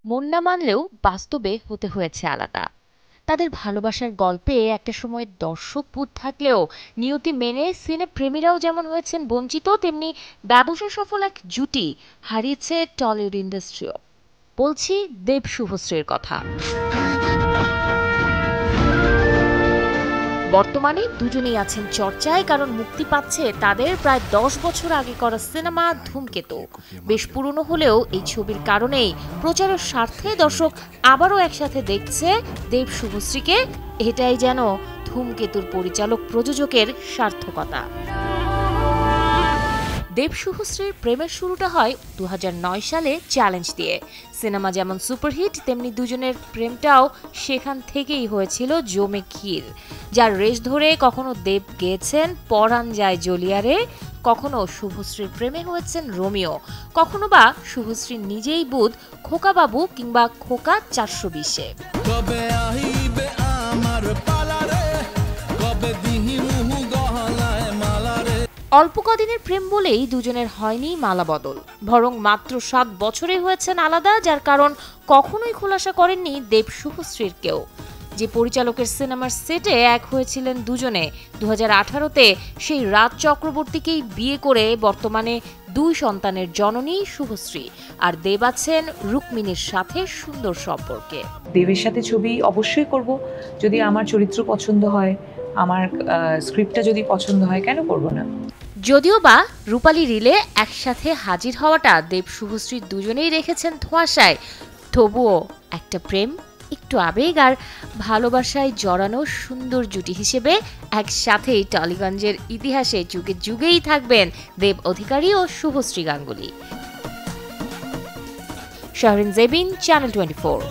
মন না মানলেও বাস্তবে হতে হয়েছে আলাদা। তাদের ভালোবাসার গল্পে একটা সময় দর্শক ভূত থাকলেও নিয়তি মেনে সিনে প্রেমীরাও যেমন হয়েছেন বঞ্চিত, তেমনি ব্যবসা সফল এক জুটি হারিয়েছে টলিউড ইন্ডাস্ট্রিও। বলছি দেব শুভশ্রীর কথা। বর্তমানে দুজনেই আছেন চর্চায়, কারণ মুক্তি পাচ্ছে তাদের প্রায় 10 বছর আগে করা সিনেমা ধূমকেতু। বেশ পুরনো হলেও এই ছবির কারণেই প্রচারের স্বার্থে দর্শক আবারও একসাথে দেখছে দেব শুভশ্রীকে। এটাই যেন ধূমকেতুর পরিচালক প্রযোজকের সার্থকতা। দেব শুভশ্রীর প্রেমের শুরুটা হয় 2009 সালে চ্যালেঞ্জ দিয়ে। সিনেমা যেমন সুপারহিট, তেমনি দুজনের প্রেমটাও সেখান থেকেই হয়েছিল জমে ক্ষীর, যার রেশ ধরে কখনো দেব গেয়েছেন পরাণ যায় জলিয়ারে, কখনো শুভশ্রীর প্রেমে হয়েছেন রোমিও, কখনো বা শুভশ্রী নিজেই বুধ খোকাবাবু কিংবা খোকা 420-এ। অল্প কদিনের প্রেম বলেই দুজনের হয়নি মালা বদল, বরং মাত্র 7 বছরে হয়েছেন আলাদা, যার কারণ কখনোই খোলাসা করেননি দেব শুভশ্রীর কেউ। যে পরিচালকের সিনেমার সেটে এক হয়েছিলেন দুজনে 2018-তে, সেই রাজ চক্রবর্তীকেই বিয়ে করে বর্তমানে 2 সন্তানের জননী শুভশ্রী। আর দেব আছেন রুক্মিণীর সাথে সুন্দর সম্পর্কে। দেবের সাথে ছবি অবশ্যই করব, যদি আমার চরিত্র পছন্দ হয়, আমার স্ক্রিপ্টটা যদি পছন্দ হয়, কেন করব না। যদিও বা রূপালী রিলে একসাথে হাজির হওয়াটা দেব শুভশ্রী দুজনেই রেখেছেন ধোঁয়াশায়, তবুও একটা প্রেম, একটু আবেগ আর ভালোবাসায় জড়ানো সুন্দর জুটি হিসেবে একসাথেই টলিগঞ্জের ইতিহাসে যুগে যুগেই থাকবেন দেব অধিকারী ও শুভশ্রী গাঙ্গুলি। শাহরিন জেবিন, চ্যানেল 24।